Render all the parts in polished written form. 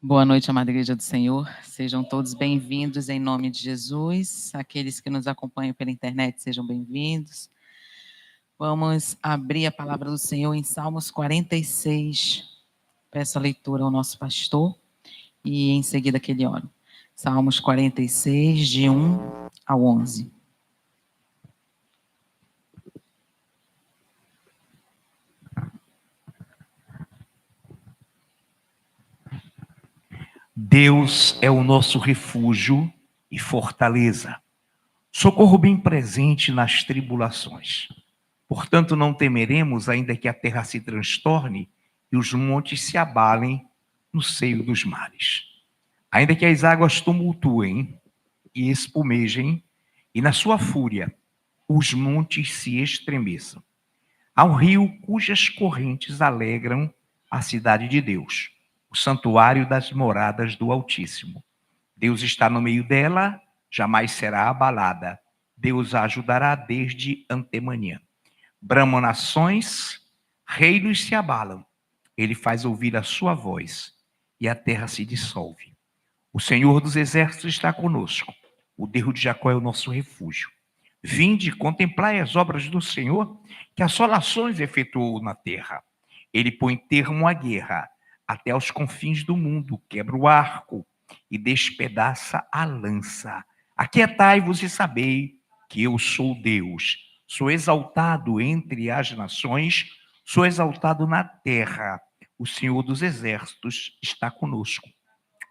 Boa noite, amada Igreja do Senhor. Sejam todos bem-vindos em nome de Jesus. Aqueles que nos acompanham pela internet, sejam bem-vindos. Vamos abrir a palavra do Senhor em Salmos 46. Peço a leitura ao nosso pastor e em seguida que ele ore. Salmos 46, de 1 ao 11. Deus é o nosso refúgio e fortaleza, socorro bem presente nas tribulações. Portanto, não temeremos, ainda que a terra se transtorne e os montes se abalem no seio dos mares. Ainda que as águas tumultuem e espumejem, e na sua fúria os montes se estremeçam. Há um rio cujas correntes alegram a cidade de Deus, o santuário das moradas do Altíssimo. Deus está no meio dela, jamais será abalada. Deus a ajudará desde antemanhã. Bramam nações, reinos se abalam. Ele faz ouvir a sua voz e a terra se dissolve. O Senhor dos exércitos está conosco. O Deus de Jacó é o nosso refúgio. Vinde, contemplai as obras do Senhor, que assolações efetuou na terra. Ele põe termo à guerra, até aos confins do mundo, quebra o arco e despedaça a lança. Aquietai-vos e sabei que eu sou Deus. Sou exaltado entre as nações, sou exaltado na terra. O Senhor dos exércitos está conosco.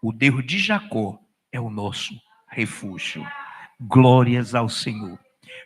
O Deus de Jacó é o nosso refúgio. Glórias ao Senhor.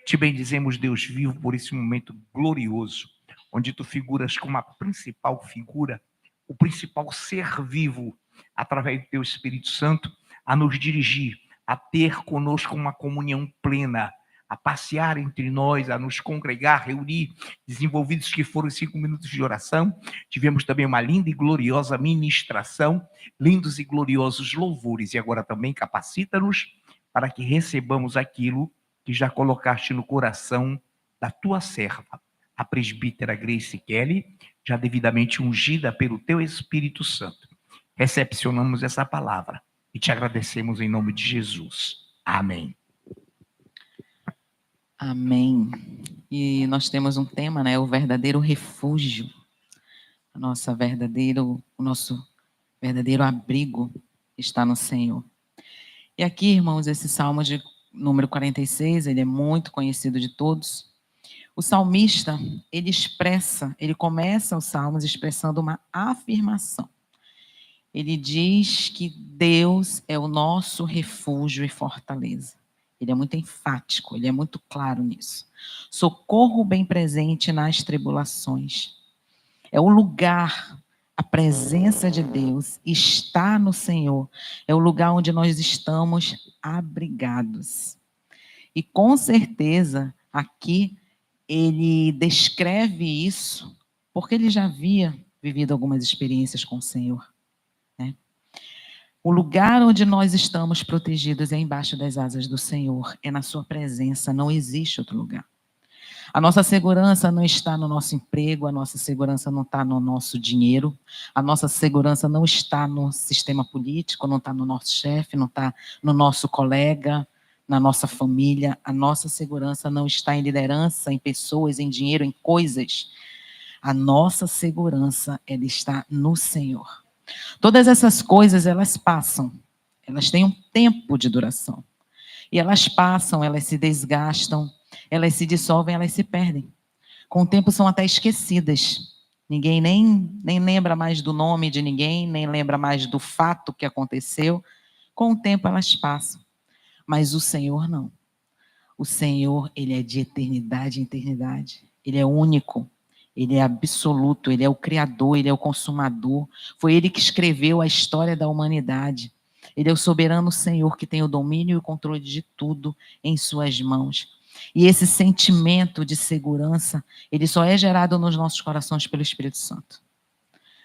Te bendizemos, Deus vivo, por esse momento glorioso, onde tu figuras como a principal figura, o principal ser vivo, através do teu Espírito Santo, a nos dirigir, a ter conosco uma comunhão plena, a passear entre nós, a nos congregar, reunir, desenvolvidos que foram 5 minutos de oração. Tivemos também uma linda e gloriosa ministração, lindos e gloriosos louvores, e agora também capacita-nos para que recebamos aquilo que já colocaste no coração da tua serva, a presbítera Grace Kelly, já devidamente ungida pelo teu Espírito Santo. Recepcionamos essa palavra e te agradecemos em nome de Jesus. Amém. Amém. E nós temos um tema, né? O verdadeiro refúgio. O nosso verdadeiro abrigo está no Senhor. E aqui, irmãos, esse Salmo de número 46, ele é muito conhecido de todos. O salmista, ele começa os salmos expressando uma afirmação. Ele diz que Deus é o nosso refúgio e fortaleza. Ele é muito enfático, ele é muito claro nisso. Socorro bem presente nas tribulações. É o lugar, a presença de Deus está no Senhor. É o lugar onde nós estamos abrigados. E com certeza, aqui, ele descreve isso porque ele já havia vivido algumas experiências com o Senhor. Né? O lugar onde nós estamos protegidos é embaixo das asas do Senhor, é na sua presença, não existe outro lugar. A nossa segurança não está no nosso emprego, a nossa segurança não está no nosso dinheiro, a nossa segurança não está no sistema político, não está no nosso chefe, não está no nosso colega, na nossa família. A nossa segurança não está em liderança, em pessoas, em dinheiro, em coisas. A nossa segurança, ela está no Senhor. Todas essas coisas, elas passam, elas têm um tempo de duração. E elas passam, elas se desgastam, elas se dissolvem, elas se perdem. Com o tempo são até esquecidas. Ninguém nem lembra mais do nome de ninguém, nem lembra mais do fato que aconteceu. Com o tempo elas passam. Mas o Senhor não. O Senhor, ele é de eternidade em eternidade. Ele é único. Ele é absoluto, ele é o Criador, ele é o Consumador. Foi ele que escreveu a história da humanidade. Ele é o soberano Senhor que tem o domínio e o controle de tudo em suas mãos. E esse sentimento de segurança, ele só é gerado nos nossos corações pelo Espírito Santo.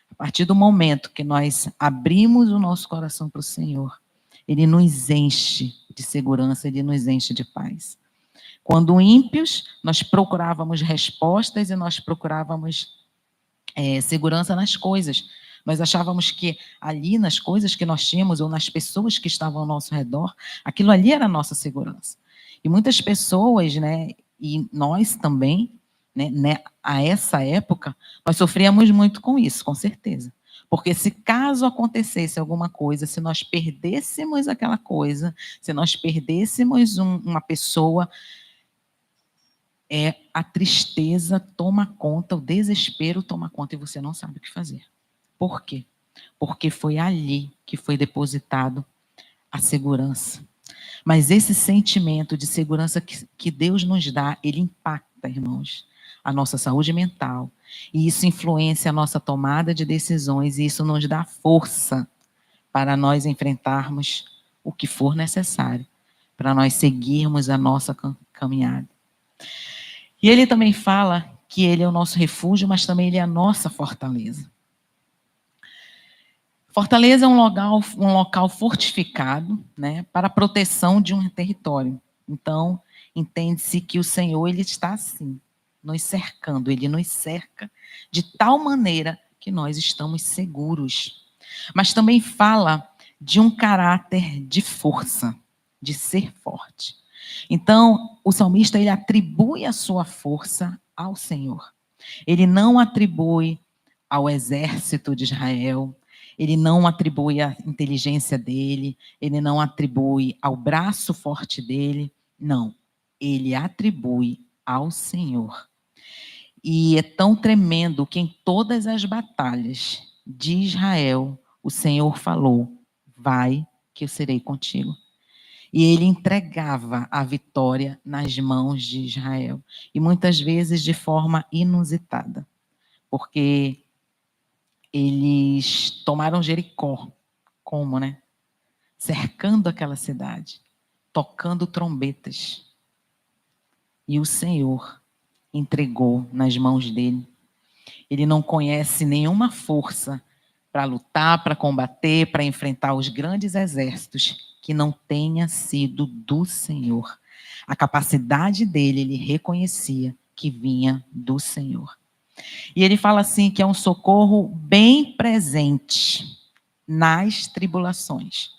A partir do momento que nós abrimos o nosso coração para o Senhor, ele nos enche de segurança, ele nos enche de paz. Quando ímpios, nós procurávamos respostas e nós procurávamos segurança nas coisas. Nós achávamos que ali nas coisas que nós tínhamos ou nas pessoas que estavam ao nosso redor, aquilo ali era a nossa segurança. E muitas pessoas, né, e nós também, né, a essa época, nós sofríamos muito com isso, com certeza. Porque se caso acontecesse alguma coisa, se nós perdêssemos aquela coisa, se nós perdêssemos uma pessoa, a tristeza toma conta, o desespero toma conta e você não sabe o que fazer. Por quê? Porque foi ali que foi depositado a segurança. Mas esse sentimento de segurança que Deus nos dá, ele impacta, irmãos, a nossa saúde mental. E isso influencia a nossa tomada de decisões e isso nos dá força para nós enfrentarmos o que for necessário, para nós seguirmos a nossa caminhada. E ele também fala que ele é o nosso refúgio, mas também ele é a nossa fortaleza. Fortaleza é um local fortificado, né, para a proteção de um território. Então, entende-se que o Senhor ele está assim, nos cercando, ele nos cerca de tal maneira que nós estamos seguros. Mas também fala de um caráter de força, de ser forte. Então, o salmista ele atribui a sua força ao Senhor. Ele não atribui ao exército de Israel, ele não atribui à inteligência dele, ele não atribui ao braço forte dele, não. Ele atribui ao Senhor. E é tão tremendo que em todas as batalhas de Israel, o Senhor falou: vai que eu serei contigo. E ele entregava a vitória nas mãos de Israel. E muitas vezes de forma inusitada. Porque eles tomaram Jericó. Como, né? Cercando aquela cidade. Tocando trombetas. E o Senhor entregou nas mãos dele. Ele não conhece nenhuma força para lutar, para combater, para enfrentar os grandes exércitos que não tenha sido do Senhor. A capacidade dele, ele reconhecia que vinha do Senhor. E ele fala assim que é um socorro bem presente nas tribulações.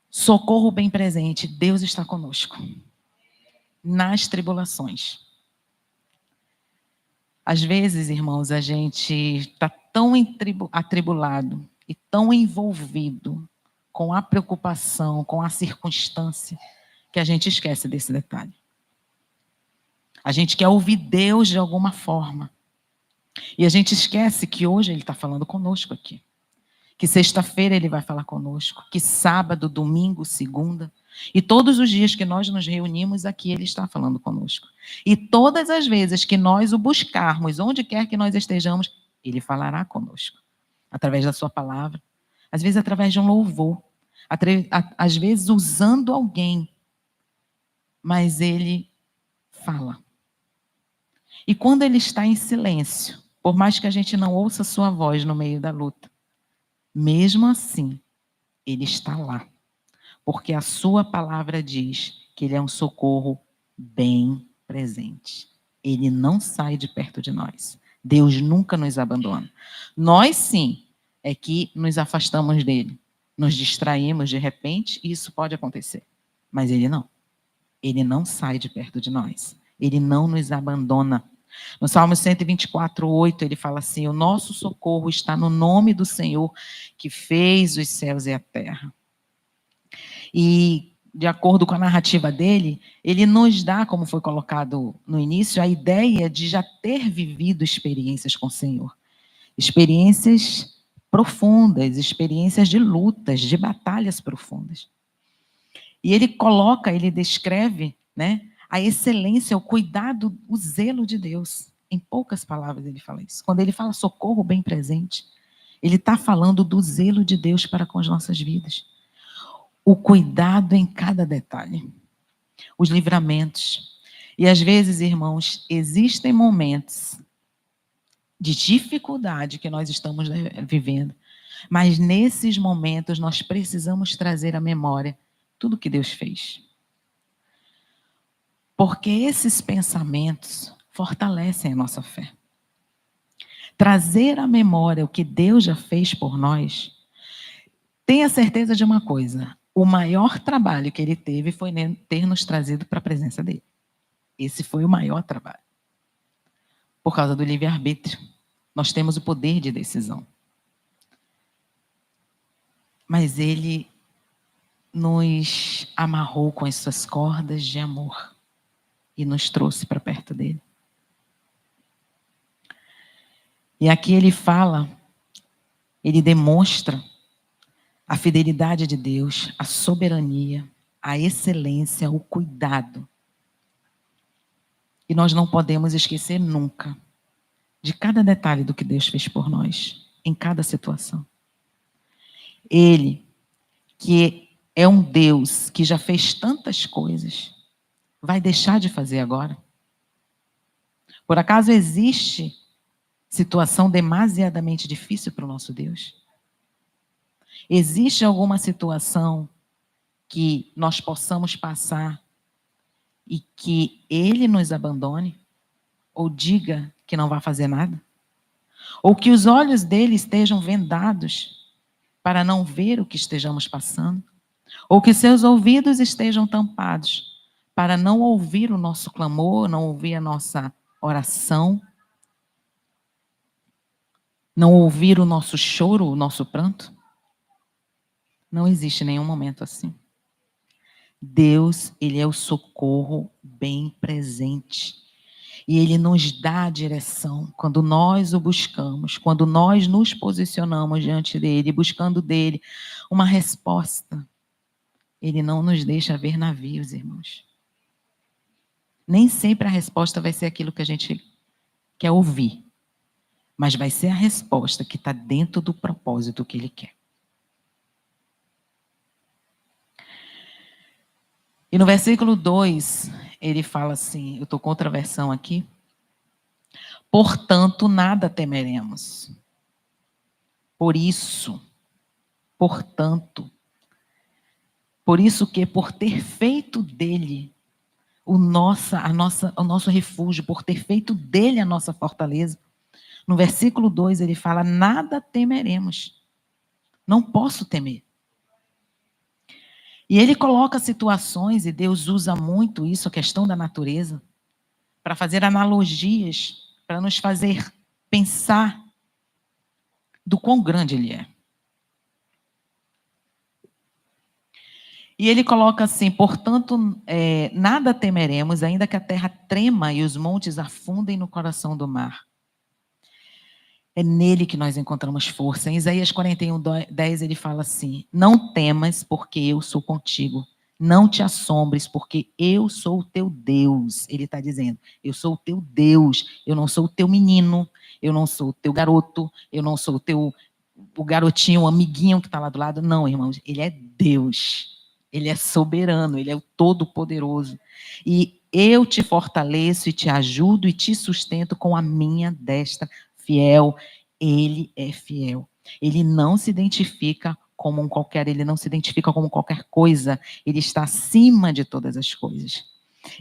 Socorro bem presente, Deus está conosco. Nas tribulações. Às vezes, irmãos, a gente está tão atribulado e tão envolvido com a preocupação, com a circunstância, que a gente esquece desse detalhe. A gente quer ouvir Deus de alguma forma. E a gente esquece que hoje Ele está falando conosco aqui. Que sexta-feira Ele vai falar conosco. Que sábado, domingo, segunda. E todos os dias que nós nos reunimos aqui, Ele está falando conosco. E todas as vezes que nós o buscarmos, onde quer que nós estejamos, Ele falará conosco. Através da sua palavra. Às vezes através de um louvor. Às vezes usando alguém. Mas Ele fala. E quando Ele está em silêncio, por mais que a gente não ouça a sua voz no meio da luta, mesmo assim, Ele está lá. Porque a sua palavra diz que Ele é um socorro bem presente. Ele não sai de perto de nós. Deus nunca nos abandona. Nós sim, é que nos afastamos dele. Nos distraímos de repente, e isso pode acontecer. Mas Ele não. Ele não sai de perto de nós. Ele não nos abandona. No Salmo 124, 8, ele fala assim: o nosso socorro está no nome do Senhor, que fez os céus e a terra. E, de acordo com a narrativa dele, ele nos dá, como foi colocado no início, a ideia de já ter vivido experiências com o Senhor. Experiências profundas, experiências de lutas, de batalhas profundas. E ele coloca, ele descreve, né, a excelência, o cuidado, o zelo de Deus. Em poucas palavras ele fala isso. Quando ele fala socorro bem presente, ele está falando do zelo de Deus para com as nossas vidas. O cuidado em cada detalhe. Os livramentos. E às vezes, irmãos, existem momentos de dificuldade que nós estamos vivendo. Mas nesses momentos nós precisamos trazer à memória tudo que Deus fez. Porque esses pensamentos fortalecem a nossa fé. trazer à memória o que Deus já fez por nós, tenha certeza de uma coisa: o maior trabalho que ele teve foi ter nos trazido para a presença dele. Esse foi o maior trabalho. Por causa do livre-arbítrio. Nós temos o poder de decisão. Mas ele nos amarrou com as suas cordas de amor e nos trouxe para perto dele. E aqui ele fala, ele demonstra a fidelidade de Deus, a soberania, a excelência, o cuidado. E nós não podemos esquecer nunca de cada detalhe do que Deus fez por nós, em cada situação. Ele, que é um Deus que já fez tantas coisas, vai deixar de fazer agora? Por acaso existe situação demasiadamente difícil para o nosso Deus? Existe alguma situação que nós possamos passar e que Ele nos abandone? Ou diga que não vai fazer nada? Ou que os olhos dele estejam vendados para não ver o que estejamos passando? Ou que seus ouvidos estejam tampados para não ouvir o nosso clamor, não ouvir a nossa oração, não ouvir o nosso choro, o nosso pranto? Não existe nenhum momento assim. Deus, ele é o socorro bem presente. E ele nos dá a direção quando nós o buscamos, quando nós nos posicionamos diante dele, buscando dele uma resposta. Ele não nos deixa ver navios, irmãos. Nem sempre a resposta vai ser aquilo que a gente quer ouvir, mas vai ser a resposta que está dentro do propósito que ele quer. E no versículo 2, ele fala assim, eu estou com outra versão aqui. Portanto, nada temeremos. Por isso que por ter feito dele o nosso refúgio, por ter feito dele a nossa fortaleza, no versículo 2 ele fala, nada temeremos. Não posso temer. E ele coloca situações, e Deus usa muito isso, a questão da natureza, para fazer analogias, para nos fazer pensar do quão grande ele é. E ele coloca assim, portanto, nada temeremos, ainda que a terra trema e os montes afundem no coração do mar. É nele que nós encontramos força. Em Isaías 41:10 ele fala assim, não temas, porque eu sou contigo. Não te assombres, porque eu sou o teu Deus. Ele está dizendo, eu sou o teu Deus. Eu não sou o teu menino, eu não sou o teu garoto, eu não sou o garotinho, o amiguinho que está lá do lado. Não, irmãos, ele é Deus. Ele é soberano, ele é o todo-poderoso. E eu te fortaleço e te ajudo e te sustento com a minha destra fiel. Ele é fiel. Ele não se identifica como qualquer coisa. Ele está acima de todas as coisas.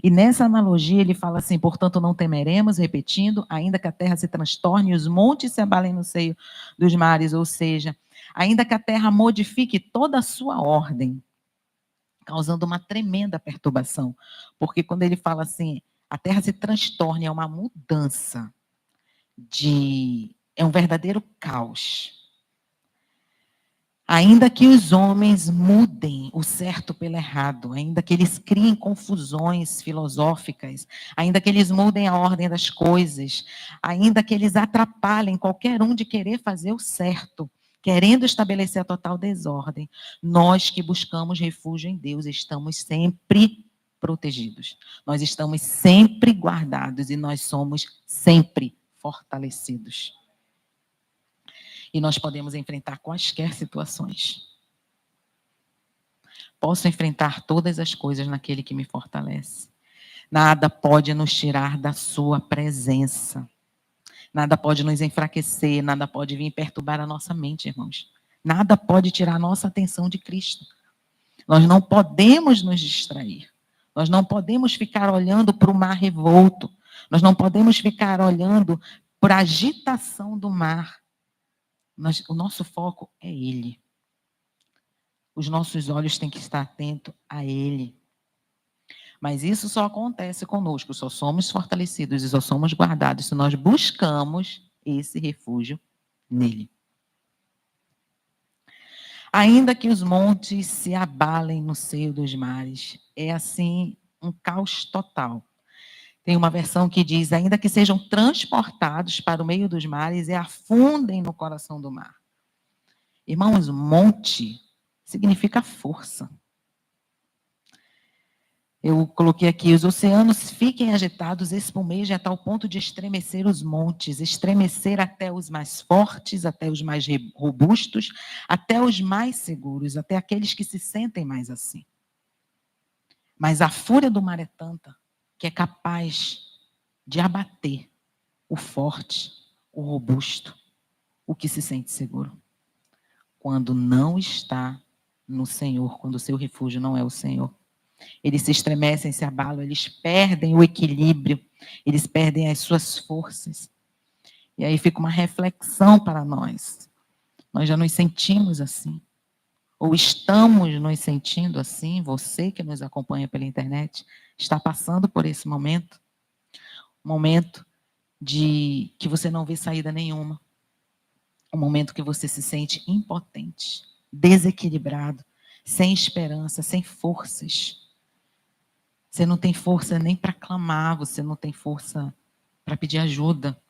E nessa analogia ele fala assim, portanto não temeremos, repetindo, ainda que a terra se transtorne e os montes se abalem no seio dos mares, ou seja, ainda que a terra modifique toda a sua ordem, causando uma tremenda perturbação. Porque quando ele fala assim, a terra se transtorna, é uma mudança, é um verdadeiro caos. Ainda que os homens mudem o certo pelo errado, ainda que eles criem confusões filosóficas, ainda que eles mudem a ordem das coisas, ainda que eles atrapalhem qualquer um de querer fazer o certo, querendo estabelecer a total desordem, nós que buscamos refúgio em Deus estamos sempre protegidos. Nós estamos sempre guardados e nós somos sempre fortalecidos. E nós podemos enfrentar quaisquer situações. Posso enfrentar todas as coisas naquele que me fortalece. Nada pode nos tirar da sua presença. Nada pode nos enfraquecer, nada pode vir perturbar a nossa mente, irmãos. Nada pode tirar a nossa atenção de Cristo. Nós não podemos nos distrair. Nós não podemos ficar olhando para o mar revolto. Nós não podemos ficar olhando por agitação do mar. O nosso foco é Ele. Os nossos olhos têm que estar atentos a Ele. Mas isso só acontece conosco, só somos fortalecidos e só somos guardados se nós buscamos esse refúgio nele. Ainda que os montes se abalem no seio dos mares, é assim um caos total. Tem uma versão que diz, ainda que sejam transportados para o meio dos mares e afundem no coração do mar. Irmãos, monte significa força. Eu coloquei aqui, os oceanos fiquem agitados, espumejem a tal ponto de estremecer os montes, estremecer até os mais fortes, até os mais robustos, até os mais seguros, até aqueles que se sentem mais assim. Mas a fúria do mar é tanta que é capaz de abater o forte, o robusto, o que se sente seguro. Quando não está no Senhor, quando o seu refúgio não é o Senhor. Eles se estremecem, se abalam, eles perdem o equilíbrio, eles perdem as suas forças. E aí fica uma reflexão para nós. Nós já nos sentimos assim. Ou estamos nos sentindo assim, você que nos acompanha pela internet, está passando por esse momento. Um momento de que você não vê saída nenhuma. Um momento que você se sente impotente, desequilibrado, sem esperança, sem forças. Você não tem força nem para clamar, você não tem força para pedir ajuda.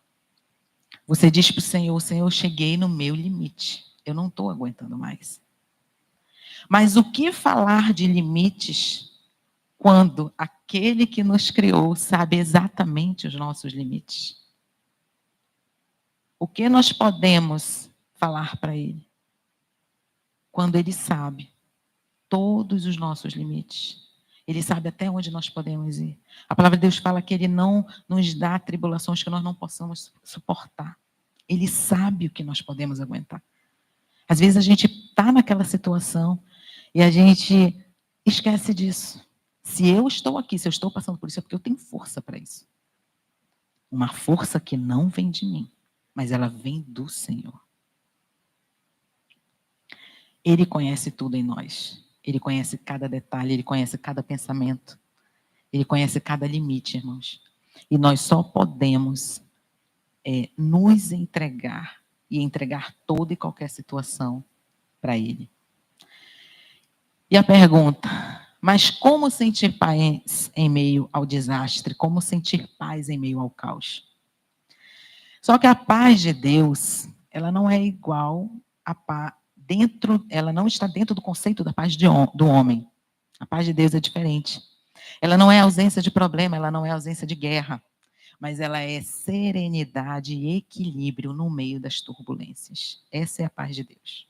Você diz para o Senhor, Senhor, eu cheguei no meu limite. Eu não estou aguentando mais. Mas o que falar de limites quando aquele que nos criou sabe exatamente os nossos limites? O que nós podemos falar para Ele? Quando Ele sabe todos os nossos limites. Ele sabe até onde nós podemos ir. A palavra de Deus fala que Ele não nos dá tribulações que nós não possamos suportar. Ele sabe o que nós podemos aguentar. Às vezes a gente está naquela situação e a gente esquece disso. Se eu estou aqui, se eu estou passando por isso, é porque eu tenho força para isso. Uma força que não vem de mim, mas ela vem do Senhor. Ele conhece tudo em nós. Ele conhece cada detalhe, Ele conhece cada pensamento. Ele conhece cada limite, irmãos. E nós só podemos nos entregar e entregar toda e qualquer situação para Ele. E a pergunta, mas como sentir paz em meio ao desastre? Como sentir paz em meio ao caos? Só que a paz de Deus, ela não é igual a paz ela não está dentro do conceito da paz do homem. A paz de Deus é diferente. Ela não é ausência de problema, ela não é ausência de guerra, mas ela é serenidade e equilíbrio no meio das turbulências. Essa é a paz de Deus.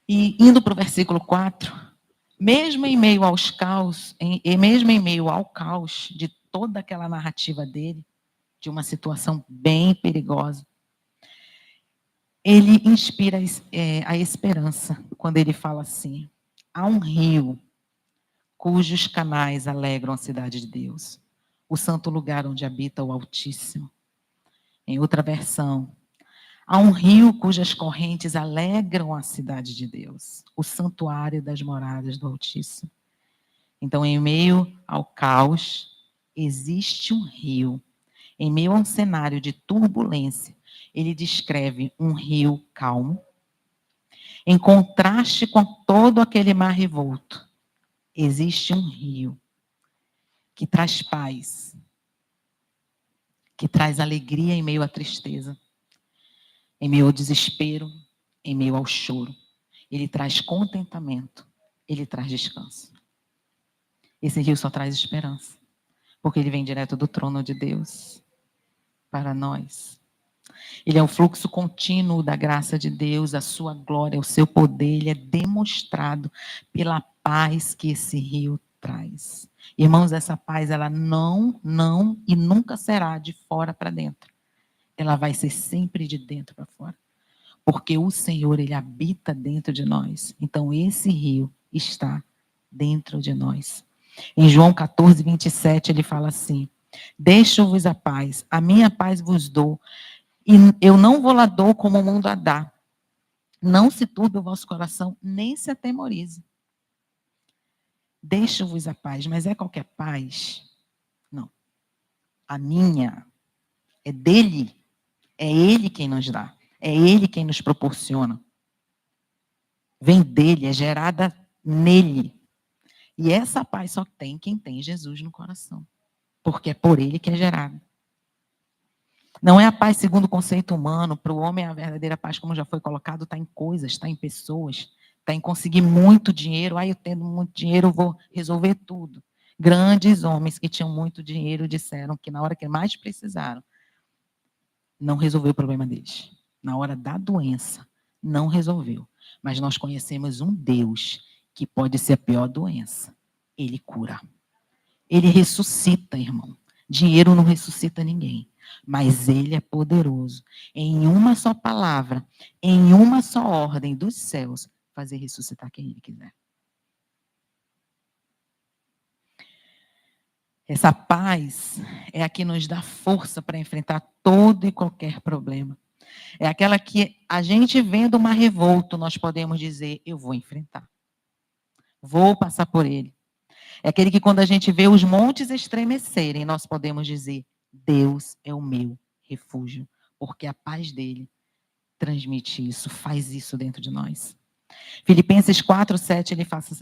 E indo para o versículo 4, mesmo em meio aos caos, mesmo em meio ao caos de toda aquela narrativa dele, de uma situação bem perigosa, ele inspira a esperança quando ele fala assim: há um rio cujos canais alegram a cidade de Deus, o santo lugar onde habita o Altíssimo. Em outra versão, há um rio cujas correntes alegram a cidade de Deus, o santuário das moradas do Altíssimo. Então, em meio ao caos, existe um rio. Em meio a um cenário de turbulência, ele descreve um rio calmo, em contraste com todo aquele mar revolto. Existe um rio que traz paz, que traz alegria em meio à tristeza, em meio ao desespero, em meio ao choro. Ele traz contentamento, ele traz descanso. Esse rio só traz esperança, porque ele vem direto do trono de Deus para nós. Ele é o fluxo contínuo da graça de Deus, a sua glória, o seu poder, ele é demonstrado pela paz que esse rio traz. Irmãos, essa paz, ela não e nunca será de fora para dentro. Ela vai ser sempre de dentro para fora. Porque o Senhor, ele habita dentro de nós. Então, esse rio está dentro de nós. Em João 14, 27, ele fala assim: Deixo-vos a paz, a minha paz vos dou, e eu não vou lá dou como o mundo a dá. Não se turbe o vosso coração, nem se atemorize. Deixo-vos a paz, mas é qualquer paz? Não. A minha é dele. É ele quem nos dá. É ele quem nos proporciona. Vem dele, é gerada nele. E essa paz só tem quem tem Jesus no coração. Porque é por ele que é gerado. Não é a paz segundo o conceito humano. Para o homem, a verdadeira paz, como já foi colocado, está em coisas, está em pessoas, está em conseguir muito dinheiro. Eu tendo muito dinheiro, eu vou resolver tudo. Grandes homens que tinham muito dinheiro disseram que na hora que mais precisaram, não resolveu o problema deles. Na hora da doença, não resolveu. Mas nós conhecemos um Deus que pode ser a pior doença. Ele cura. Ele ressuscita, irmão. Dinheiro não ressuscita ninguém. Mas ele é poderoso. Em uma só palavra, em uma só ordem dos céus, fazer ressuscitar quem ele quiser. Essa paz é a que nos dá força para enfrentar todo e qualquer problema. É aquela que a gente vendo uma revolta, nós podemos dizer, eu vou enfrentar. Vou passar por ele. É aquele que quando a gente vê os montes estremecerem, nós podemos dizer, Deus é o meu refúgio. Porque a paz dele transmite isso, faz isso dentro de nós. Filipenses 4:7,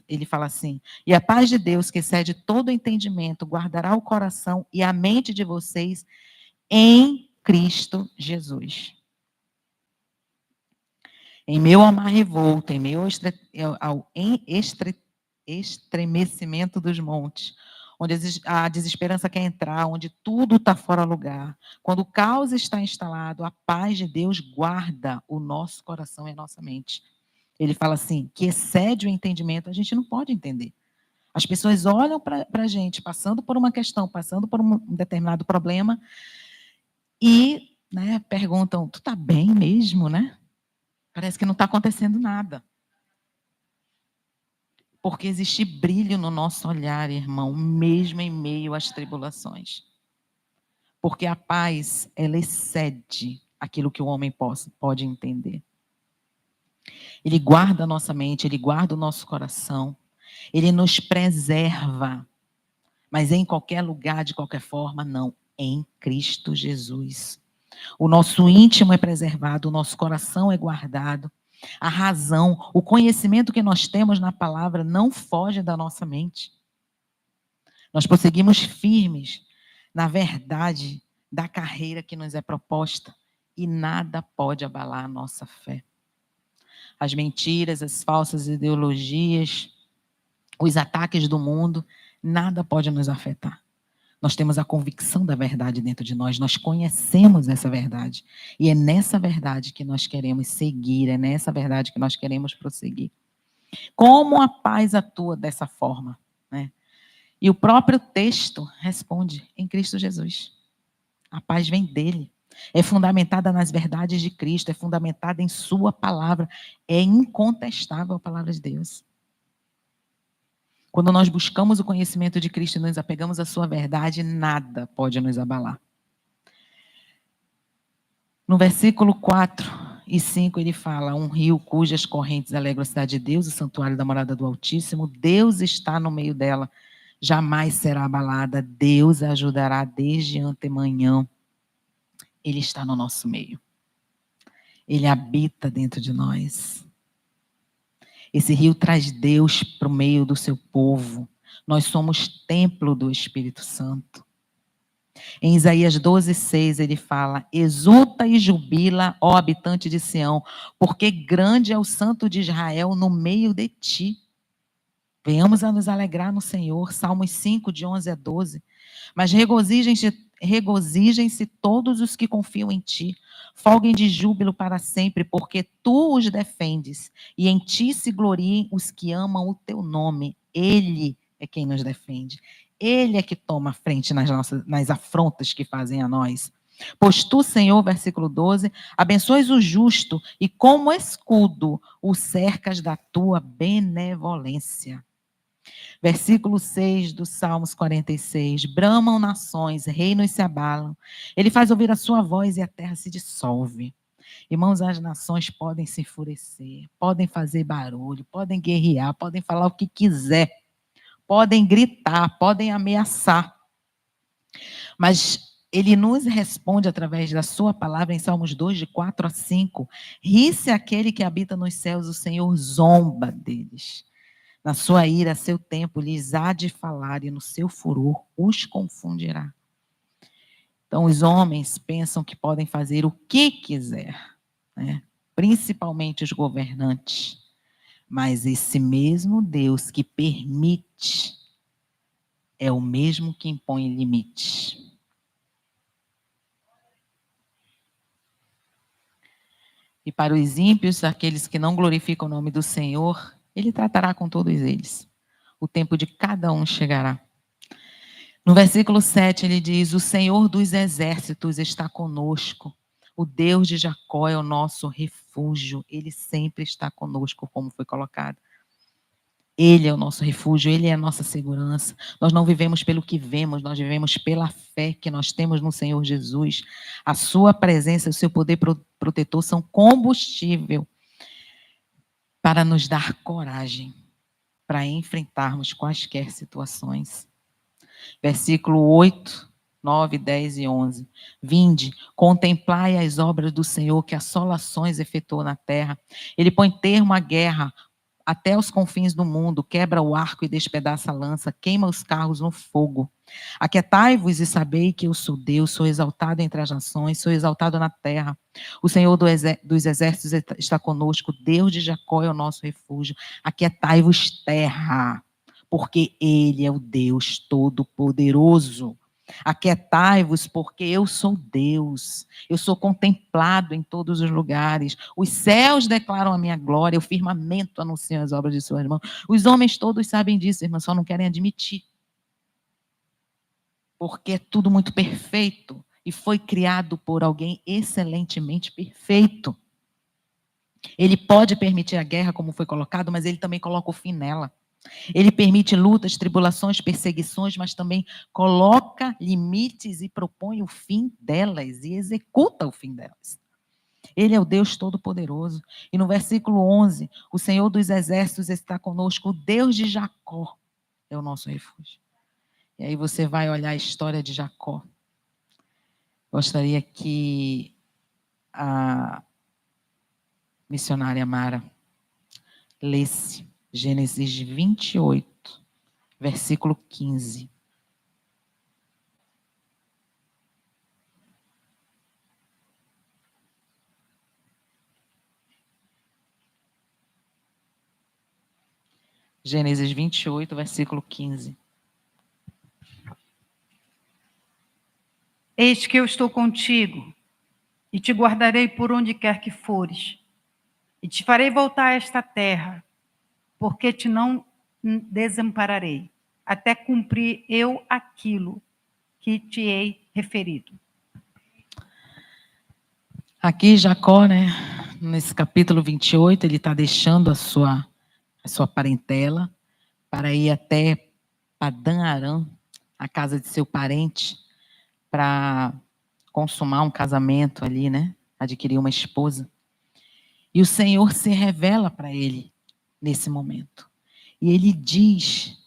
ele fala assim, e a paz de Deus, que excede todo entendimento, guardará o coração e a mente de vocês em Cristo Jesus. Em meu amar revolto, em meu estremecimento dos montes, onde a desesperança quer entrar, onde tudo está fora do lugar, quando o caos está instalado, a paz de Deus guarda o nosso coração e a nossa mente. Ele fala assim, que excede o entendimento, a gente não pode entender. As pessoas olham para a gente, passando por uma questão, passando por um determinado problema, e perguntam, tu está bem mesmo, né? Parece que não está acontecendo nada. Porque existe brilho no nosso olhar, irmão, mesmo em meio às tribulações. Porque a paz, ela excede aquilo que o homem pode entender. Ele guarda a nossa mente, ele guarda o nosso coração, ele nos preserva. Mas em qualquer lugar, de qualquer forma, não. Em Cristo Jesus. O nosso íntimo é preservado, o nosso coração é guardado. A razão, o conhecimento que nós temos na palavra não foge da nossa mente. Nós prosseguimos firmes na verdade da carreira que nos é proposta e nada pode abalar a nossa fé. As mentiras, as falsas ideologias, os ataques do mundo, nada pode nos afetar. Nós temos a convicção da verdade dentro de nós, nós conhecemos essa verdade. E é nessa verdade que nós queremos seguir, é nessa verdade que nós queremos prosseguir. Como a paz atua dessa forma? Né? E o próprio texto responde, em Cristo Jesus. A paz vem dele. É fundamentada nas verdades de Cristo, é fundamentada em sua palavra. É incontestável a palavra de Deus. Quando nós buscamos o conhecimento de Cristo e nos apegamos à sua verdade, nada pode nos abalar. No versículo 4 e 5, ele fala, um rio cujas correntes alegram a cidade de Deus, o santuário da morada do Altíssimo, Deus está no meio dela, jamais será abalada, Deus a ajudará desde antemanhã. Ele está no nosso meio. Ele habita dentro de nós. Esse rio traz Deus para o meio do seu povo. Nós somos templo do Espírito Santo. Em Isaías 12:6 ele fala, exulta e jubila, ó habitante de Sião, porque grande é o Santo de Israel no meio de ti. Venhamos a nos alegrar no Senhor. Salmos 5, de 11 a 12. Mas regozijem-se todos os que confiam em ti. Folguem de júbilo para sempre, porque tu os defendes. E em ti se gloriem os que amam o teu nome. Ele é quem nos defende. Ele é que toma a frente nas afrontas que fazem a nós. Pois tu, Senhor, versículo 12, abençoas o justo e como escudo o cercas da tua benevolência. Versículo 6 do Salmos 46. Bramam nações, reinos se abalam. Ele faz ouvir a sua voz e a terra se dissolve. Irmãos, as nações podem se enfurecer, podem fazer barulho, podem guerrear, podem falar o que quiser, podem gritar, podem ameaçar. Mas ele nos responde através da sua palavra em Salmos 2, de 4 a 5. Ri-se aquele que habita nos céus, o Senhor zomba deles. Na sua ira, a seu tempo, lhes há de falar, e no seu furor os confundirá. Então, os homens pensam que podem fazer o que quiser, né? Principalmente os governantes. Mas esse mesmo Deus que permite é o mesmo que impõe limites. E para os ímpios, aqueles que não glorificam o nome do Senhor, ele tratará com todos eles. O tempo de cada um chegará. No versículo 7, ele diz: o Senhor dos exércitos está conosco. O Deus de Jacó é o nosso refúgio. Ele sempre está conosco, como foi colocado. Ele é o nosso refúgio, ele é a nossa segurança. Nós não vivemos pelo que vemos, nós vivemos pela fé que nós temos no Senhor Jesus. A sua presença, o seu poder protetor são combustível para nos dar coragem para enfrentarmos quaisquer situações. Versículo 8, 9, 10 e 11. Vinde, contemplai as obras do Senhor, que assolações efetuou na terra. Ele põe termo à guerra até os confins do mundo, quebra o arco e despedaça a lança, queima os carros no fogo. Aquietai-vos e sabei que eu sou Deus, sou exaltado entre as nações, sou exaltado na terra. O Senhor dos exércitos está conosco, Deus de Jacó é o nosso refúgio. Aquietai-vos, terra, porque Ele é o Deus Todo-Poderoso. Aquietai-vos, porque eu sou Deus. Eu sou contemplado em todos os lugares. Os céus declaram a minha glória, o firmamento anuncia as obras de suas mãos. Os homens todos sabem disso, irmãos, só não querem admitir. Porque é tudo muito perfeito e foi criado por alguém excelentemente perfeito. Ele pode permitir a guerra, como foi colocado, mas ele também coloca o fim nela. Ele permite lutas, tribulações, perseguições, mas também coloca limites e propõe o fim delas e executa o fim delas. Ele é o Deus Todo-Poderoso. E no versículo 11, o Senhor dos Exércitos está conosco, o Deus de Jacó é o nosso refúgio. E aí você vai olhar a história de Jacó. Gostaria que a missionária Mara lesse Gênesis 28, versículo 15. Gênesis 28, versículo 15. Eis que eu estou contigo, e te guardarei por onde quer que fores, e te farei voltar a esta terra, porque te não desampararei, até cumprir eu aquilo que te hei referido. Aqui Jacó, né, nesse capítulo 28, ele está deixando a sua parentela para ir até Padã-Arã, a casa de seu parente, para consumar um casamento ali, né, adquirir uma esposa. E o Senhor se revela para ele nesse momento. E ele diz: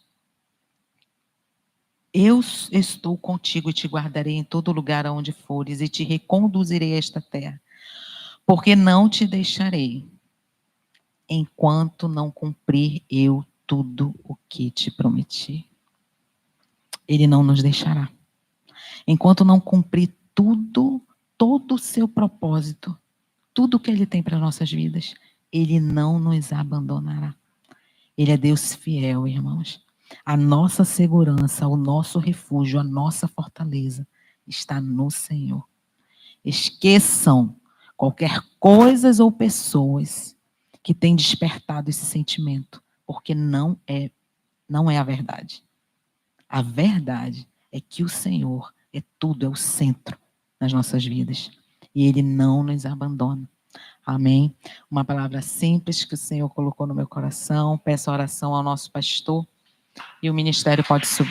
eu estou contigo e te guardarei em todo lugar aonde fores e te reconduzirei a esta terra, porque não te deixarei enquanto não cumprir eu tudo o que te prometi. Ele não nos deixará. Enquanto não cumprir tudo, todo o seu propósito, tudo que ele tem para nossas vidas, ele não nos abandonará. Ele é Deus fiel, irmãos. A nossa segurança, o nosso refúgio, a nossa fortaleza está no Senhor. Esqueçam qualquer coisas ou pessoas que têm despertado esse sentimento, porque não é a verdade. A verdade é que o Senhor é tudo, é o centro das nossas vidas. E Ele não nos abandona. Amém? Uma palavra simples que o Senhor colocou no meu coração. Peço a oração ao nosso pastor, E o ministério pode subir.